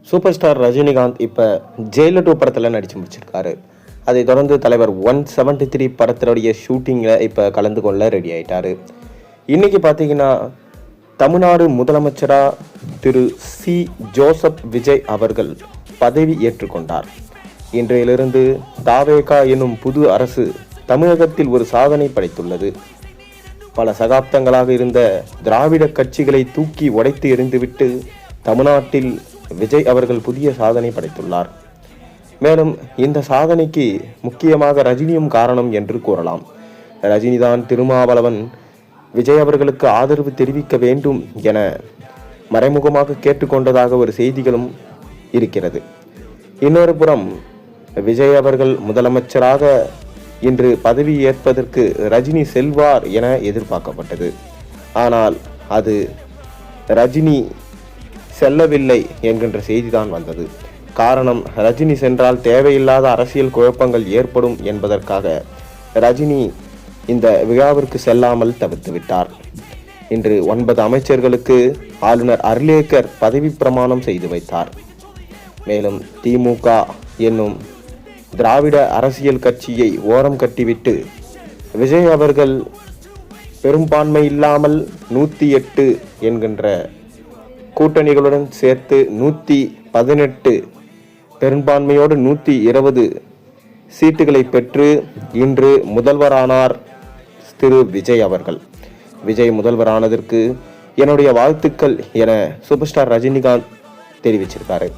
Super star Rajinikanth இப்போ Jailer 2 படத்தில் நடித்து முடிச்சிருக்காரு. அதை தொடர்ந்து தலைவர் 173 படத்தினுடைய ஷூட்டிங்கில் இப்போ கலந்து கொள்ள ரெடி ஆகிட்டார். இன்றைக்கி பார்த்தீங்கன்னா தமிழ்நாடு முதலமைச்சராக திரு சி. ஜோசப் விஜய் அவர்கள் பதவி ஏற்றுக்கொண்டார். இன்றையிலிருந்து தாவேகா என்னும் புது அரசு தமிழகத்தில் ஒரு சாதனை படைத்துள்ளது. பல சகாப்தங்களாக இருந்த திராவிட கட்சிகளை தூக்கி உடைத்து எறிந்துவிட்டு தமிழ்நாட்டில் விஜய் அவர்கள் புதிய சாதனை படைத்துள்ளார். மேலும் இந்த சாதனைக்கு முக்கியமாக ரஜினியும் காரணம் என்று கூறலாம். ரஜினிதான் திருமாவளவன் விஜய் அவர்களுக்கு ஆதரவு தெரிவிக்க வேண்டும் என மறைமுகமாக கேட்டுக்கொண்டதாக ஒரு செய்திகளும் இருக்கிறது. இன்னொரு புறம் விஜய் அவர்கள் முதலமைச்சராக இன்று பதவி ஏற்பதற்கு ரஜினி செல்வார் என எதிர்பார்க்கப்பட்டது. ஆனால் அது ரஜினி செல்லவில்லை என்கின்ற செய்திதான் வந்தது. காரணம், ரஜினி சென்றால் தேவையில்லாத அரசியல் குழப்பங்கள் ஏற்படும் என்பதற்காக ரஜினி இந்த விழாவிற்கு செல்லாமல் தவிர்த்து விட்டார். இன்று 9 அமைச்சர்களுக்கு ஆளுநர் அர்லேக்கர் பதவி பிரமாணம் செய்து வைத்தார். மேலும் திமுக என்னும் திராவிட அரசியல் கட்சியை ஓரம் கட்டிவிட்டு விஜய் அவர்கள் பெரும்பான்மை இல்லாமல் 108 என்கின்ற கூட்டணிகளுடன் சேர்த்து 118 பெரும்பான்மையோடு 120 சீட்டுகளை பெற்று இன்று முதல்வரானார் திரு விஜய் அவர்கள். விஜய் முதல்வரானதற்கு என்னுடைய வாழ்த்துக்கள் என சூப்பர் ஸ்டார் ரஜினிகாந்த் தெரிவிச்சிருக்காரு.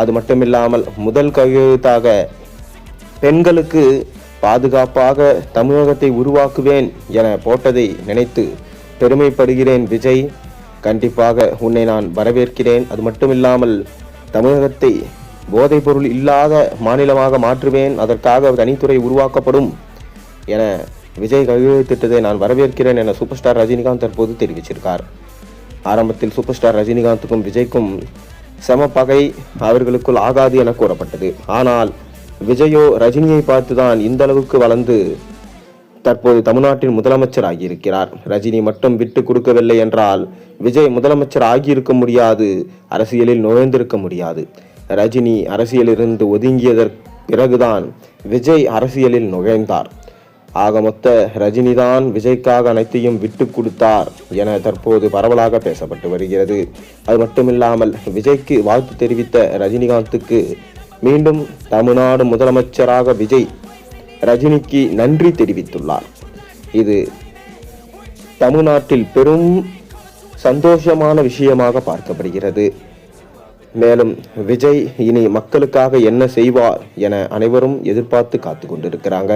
அது மட்டுமில்லாமல் முதல் கையெழுத்தாக பெண்களுக்கு பாதுகாப்பாக தமிழகத்தை உருவாக்குவேன் என போட்டதை நினைத்து பெருமைப்படுகிறேன் விஜய். கண்டிப்பாக உன்னை நான் வரவேற்கிறேன். அது மட்டுமில்லாமல் தமிழகத்தை போதைப் பொருள் இல்லாத மாநிலமாக மாற்றுவேன், அதற்காக தனித்துறை உருவாக்கப்படும் என விஜய் கையெழுத்திட்டதை நான் வரவேற்கிறேன் என சூப்பர் ஸ்டார் ரஜினிகாந்த் தற்போது தெரிவிச்சிருக்கார். ஆரம்பத்தில் சூப்பர் ஸ்டார் ரஜினிகாந்துக்கும் விஜய்க்கும் சம பகை அவர்களுக்குள் ஆகாது என கூறப்பட்டது. ஆனால் விஜயோ ரஜினியை பார்த்துதான் இந்த அளவுக்கு வளர்ந்து தற்போது தமிழ்நாட்டின் முதலமைச்சர் ஆகியிருக்கிறார். ரஜினி மட்டும் விட்டு கொடுக்கவில்லை என்றால் விஜய் முதலமைச்சர் ஆகியிருக்க முடியாது, அரசியலில் நுழைந்திருக்க முடியாது. ரஜினி அரசியலிருந்து ஒதுங்கியதற்கு பிறகுதான் விஜய் அரசியலில் நுழைந்தார். ஆக மொத்த ரஜினிதான் விஜய்க்காக அனைத்தையும் விட்டு கொடுத்தார் என தற்போது பரவலாக பேசப்பட்டு வருகிறது. அது மட்டுமில்லாமல் விஜய்க்கு வாழ்த்து தெரிவித்த ரஜினிகாந்துக்கு மீண்டும் தமிழ்நாடு முதலமைச்சராக விஜய் ரஜினிக்கு நன்றி தெரிவித்துள்ளார். இது தமிழ்நாட்டில் பெரும் சந்தோஷமான விஷயமாக பார்க்கப்படுகிறது. மேலும் விஜய் இனி மக்களுக்காக என்ன செய்வார் என அனைவரும் எதிர்பார்த்து காத்து கொண்டிருக்கிறாங்க.